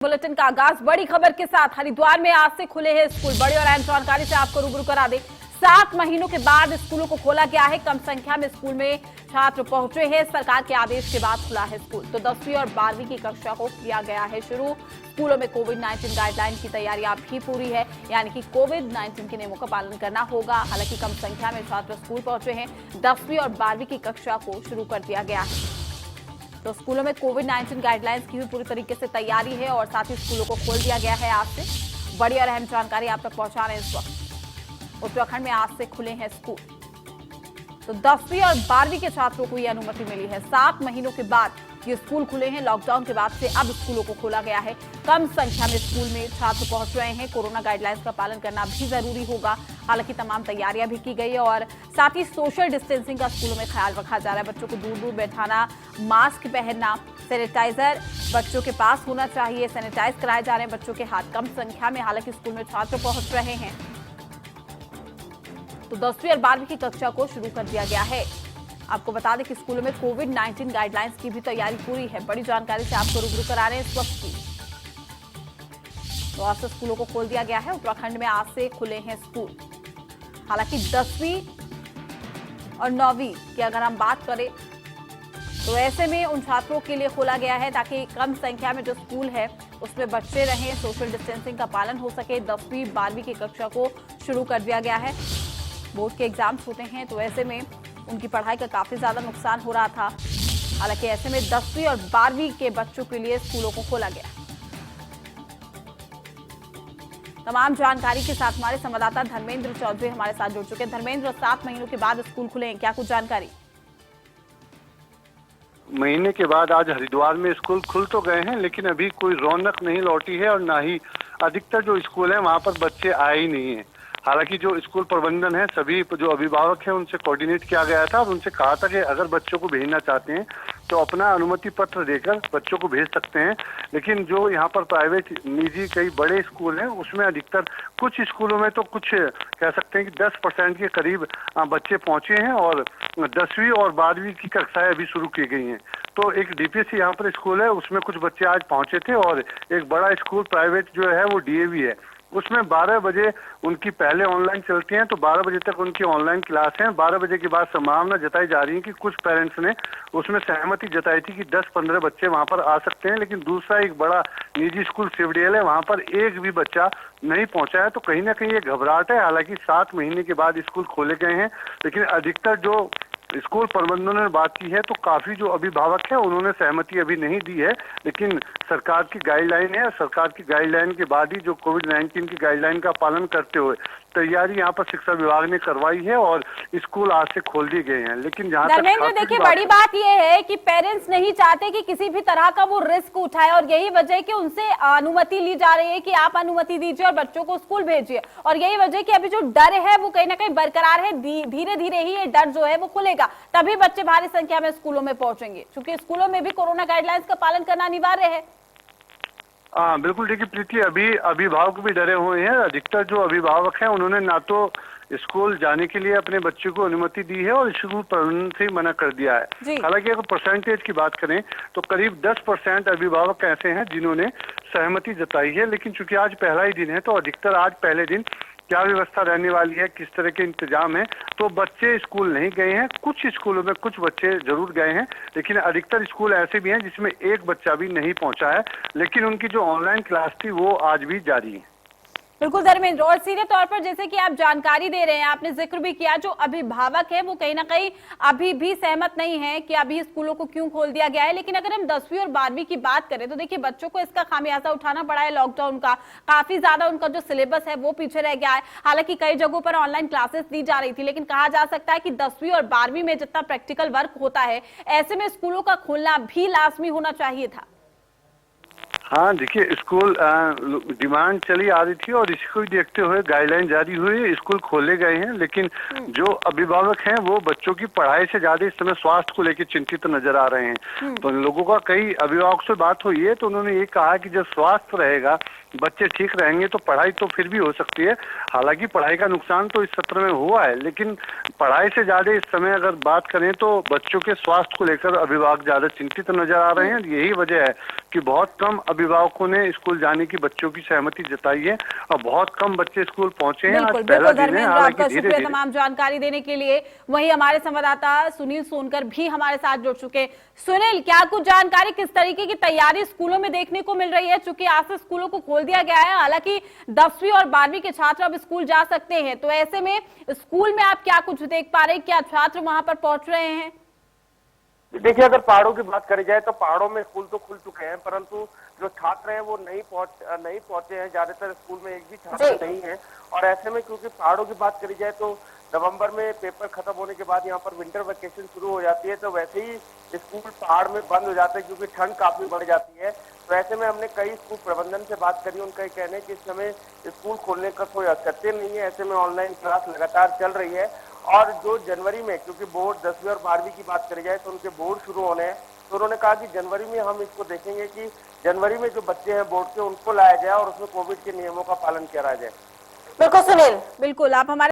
Bulletin का आगाज बड़ी खबर के साथ। हरिद्वार में आज से खुले हैं स्कूल। बड़ी और अहम जानकारी से आपको रूबरू करा दें। 7 महीनों के बाद स्कूलों को खोला गया है। कम संख्या में स्कूल में छात्र पहुंचे हैं। सरकार के आदेश के बाद खुला है स्कूल। तो 10वीं और 12वीं की कक्षा को किया गया है शुरू। स्कूलों में कोविड-19 गाइडलाइन की तैयारियां भी पूरी है, यानी कि कोविड-19 के नियमों का पालन करना होगा। हालांकि कम संख्या में छात्र स्कूल पहुंचे हैं। 10वीं और 12वीं की कक्षा को शुरू कर दिया गया है। तो स्कूलों में कोविड-19 गाइडलाइंस की भी पूरी तरीके से तैयारी है और साथ ही स्कूलों को खोल दिया गया है आज से। बड़ी और अहम जानकारी आप तक पहुंचा रहे हैं इस वक्त। उत्तराखंड में आज से खुले हैं स्कूल। तो 10वीं और 12वीं के छात्रों को यह अनुमति मिली है। 7 महीनों के बाद ये स्कूल खुले हैं। लॉकडाउन के बाद से अब स्कूलों को खोला गया है। कम संख्या में स्कूल में छात्र पहुंच रहे हैं। कोरोना गाइडलाइंस का पालन करना भी जरूरी होगा। हालांकि तमाम तैयारियां भी की गई है और साथ ही सोशल डिस्टेंसिंग का स्कूलों में ख्याल रखा जा रहा है। बच्चों को दूर दूर बैठाना, मास्क पहनना, सैनिटाइजर बच्चों के पास होना चाहिए। सैनिटाइज कराए जा रहे हैं बच्चों के हाथ। कम संख्या में हालांकि स्कूल में छात्र पहुंच रहे हैं। तो 10वीं और 12वीं की कक्षा को शुरू कर दिया गया है। आपको बता दें कि स्कूलों में कोविड-19 गाइडलाइंस की भी तैयारी पूरी है। बड़ी जानकारी से आपको रूबरू करा रहे हैं इस वक्त की। तो आज से स्कूलों को खोल दिया गया है। उत्तराखंड में आज से खुले हैं स्कूल। हालांकि 10वीं और 9वीं की अगर हम बात करें तो ऐसे में उन छात्रों के लिए खोला गया है ताकि कम संख्या में जो स्कूल है उसमें बच्चे रहें, सोशल डिस्टेंसिंग का पालन हो सके। 10वीं 12वीं की कक्षा को शुरू कर दिया गया है। बोर्ड के एग्जाम्स होते हैं तो ऐसे में उनकी पढ़ाई का काफी ज्यादा नुकसान हो रहा था। हालांकि ऐसे में 10वीं और 12वीं के बच्चों के लिए स्कूलों को खोला गया। तमाम जानकारी के साथ हमारे संवाददाता धर्मेंद्र चौधरी हमारे साथ जुड़ चुके हैं। धर्मेंद्र, 7 महीनों के बाद स्कूल खुले हैं, क्या कुछ जानकारी? महीने के बाद आज हरिद्वार में स्कूल खुल तो गए हैं, लेकिन अभी कोई रौनक नहीं लौटी है और ना ही अधिकतर जो स्कूल है वहां पर बच्चे आए ही नहीं है। हालांकि जो स्कूल प्रबंधन है, सभी जो अभिभावक हैं उनसे कोऑर्डिनेट किया गया था और उनसे कहा था कि अगर बच्चों को भेजना चाहते हैं तो अपना अनुमति पत्र देकर बच्चों को भेज सकते हैं। लेकिन जो यहाँ पर प्राइवेट निजी कई बड़े स्कूल हैं उसमें अधिकतर कुछ स्कूलों में तो कुछ कह सकते हैं कि 10% के करीब बच्चे पहुंचे हैं और 10वीं और 12वीं की कक्षाएं अभी शुरू की गई हैं। तो एक डीपीएससी यहाँ पर स्कूल है, उसमें कुछ बच्चे आज पहुंचे थे और एक बड़ा स्कूल प्राइवेट जो है वो डीएवी है, उसमें 12 बजे उनकी पहले ऑनलाइन चलती हैं तो 12 बजे तक उनकी ऑनलाइन क्लास है। 12 बजे के बाद संभावना जताई जा रही है कि कुछ पेरेंट्स ने उसमें सहमति जताई थी कि 10-15 बच्चे वहां पर आ सकते हैं। लेकिन दूसरा एक बड़ा निजी स्कूल सिवडियल है, वहां पर एक भी बच्चा नहीं पहुंचा है। तो कहीं ना कहीं ये घबराहट है। हालांकि 7 महीने के बाद स्कूल खोले गए हैं, लेकिन अधिकतर जो स्कूल प्रबंधन ने बात की है तो काफी जो अभिभावक है उन्होंने सहमति अभी नहीं दी है। लेकिन सरकार की गाइडलाइन है, सरकार की गाइडलाइन के बाद ही जो कोविड-19 की गाइडलाइन का पालन करते हुए तैयारी यहाँ पर शिक्षा विभाग ने करवाई है और स्कूल आज से खोल दिए गए हैं। लेकिन जहाँ धर्मेंद्र, देखिए बड़ी बात यह है कि पेरेंट्स नहीं चाहते कि किसी भी तरह का वो रिस्क उठाए और यही वजह है कि उनसे अनुमति ली जा रही है कि आप अनुमति दीजिए और बच्चों को स्कूल भेजिए। और यही वजह है कि अभी जो डर है वो कहीं ना कहीं बरकरार है। धीरे धीरे ही ये डर जो है वो खुलेगा, तभी बच्चे भारी संख्या में स्कूलों में पहुंचेंगे, क्योंकि स्कूलों में भी कोरोना गाइडलाइंस का पालन करना अनिवार्य है। हाँ बिल्कुल, देखिए प्रीति, अभी अभिभावक भी डरे हुए हैं। अधिकतर जो अभिभावक हैं उन्होंने ना तो स्कूल जाने के लिए अपने बच्चे को अनुमति दी है और स्कूल प्रबंधन से मना कर दिया है। हालांकि अगर परसेंटेज की बात करें तो करीब 10% अभिभावक ऐसे हैं जिन्होंने सहमति जताई है। लेकिन चूंकि आज पहला ही दिन है तो अधिकतर आज पहले दिन क्या व्यवस्था रहने वाली है, किस तरह के इंतजाम है, तो बच्चे स्कूल नहीं गए हैं। कुछ स्कूलों में कुछ बच्चे जरूर गए हैं, लेकिन अधिकतर स्कूल ऐसे भी हैं जिसमें एक बच्चा भी नहीं पहुंचा है। लेकिन उनकी जो ऑनलाइन क्लास थी वो आज भी जारी है। बिल्कुल धर्मेंद्र, और सीधे तौर पर जैसे कि आप जानकारी दे रहे हैं, आपने जिक्र भी किया, जो अभिभावक है वो कहीं ना कहीं अभी भी सहमत नहीं है कि अभी स्कूलों को क्यों खोल दिया गया है। लेकिन अगर हम 10वीं और 12वीं की बात करें तो देखिए बच्चों को इसका खामियाजा उठाना पड़ा है। लॉकडाउन का काफी ज्यादा उनका जो सिलेबस है वो पीछे रह गया है। हालांकि कई जगहों पर ऑनलाइन क्लासेस दी जा रही थी, लेकिन कहा जा सकता है कि 10वीं और 12वीं में जितना प्रैक्टिकल वर्क होता है, ऐसे में स्कूलों का खोलना भी लाजमी होना चाहिए था। हाँ देखिए, स्कूल डिमांड चली आ रही थी और इसको देखते हुए गाइडलाइन जारी हुई, स्कूल खोले गए हैं। लेकिन जो अभिभावक हैं वो बच्चों की पढ़ाई से ज्यादा इस समय स्वास्थ्य को लेकर चिंतित नजर आ रहे हैं। तो लोगों का कई अभिभावकों से बात हुई है तो उन्होंने ये कहा कि जब स्वास्थ्य रहेगा, बच्चे ठीक रहेंगे तो पढ़ाई तो फिर भी हो सकती है। हालांकि पढ़ाई का नुकसान तो इस सत्र में हुआ है, लेकिन पढ़ाई से ज्यादा इस समय अगर बात करें तो बच्चों के स्वास्थ्य को लेकर अभिभावक ज्यादा चिंतित नजर आ रहे हैं। यही वजह है कि बहुत कम अभिभावकों ने स्कूल जाने की बच्चों की सहमति जताई है और बहुत कम बच्चे स्कूल पहुंचे हैं। बिल्कुल आज पहला बिल्कुल दिन है, धर्मेंद्र, हालांकि आपका धीरे शुक्रिया धीरे। तमाम जानकारी देने के लिए। वहीं हमारे संवाददाता सुनील सोनकर भी हमारे साथ जुड़ चुके हैं। सुनील, क्या कुछ जानकारी, किस तरीके की तैयारी स्कूलों में देखने को मिल रही है? चूंकि आज से स्कूलों को खोल दिया गया है, हालांकि 10वीं और 12वीं के छात्र अब स्कूल जा सकते हैं, तो ऐसे में स्कूल में आप क्या कुछ देख पा रहे हैं? क्या छात्र वहां पर पहुंच रहे हैं? देखिए, अगर पहाड़ों की बात करी जाए तो पहाड़ों में स्कूल तो खुल चुके हैं, परंतु जो छात्र हैं वो नहीं पहुंचे हैं। ज्यादातर स्कूल में एक भी छात्र नहीं है। और ऐसे में क्योंकि पहाड़ों की बात करी जाए तो नवंबर में पेपर खत्म होने के बाद यहाँ पर विंटर वेकेशन शुरू हो जाती है, तो वैसे ही स्कूल पहाड़ में बंद हो जाते हैं क्योंकि ठंड काफी बढ़ जाती है। तो ऐसे में हमने कई स्कूल प्रबंधन से बात करी, उनका ये कहना है कि इस समय स्कूल खोलने का कोई औचित्य नहीं है। ऐसे में ऑनलाइन क्लास लगातार चल रही है और जो जनवरी में, क्योंकि बोर्ड 10वीं और 12वीं की बात करी जाए तो उनके बोर्ड शुरू होने हैं, तो उन्होंने कहा कि जनवरी में हम इसको देखेंगे कि जनवरी में जो बच्चे हैं बोर्ड के उनको लाया जाए और उसमें कोविड के नियमों का पालन करा जाए। बिल्कुल सुनील, बिल्कुल आप हमारे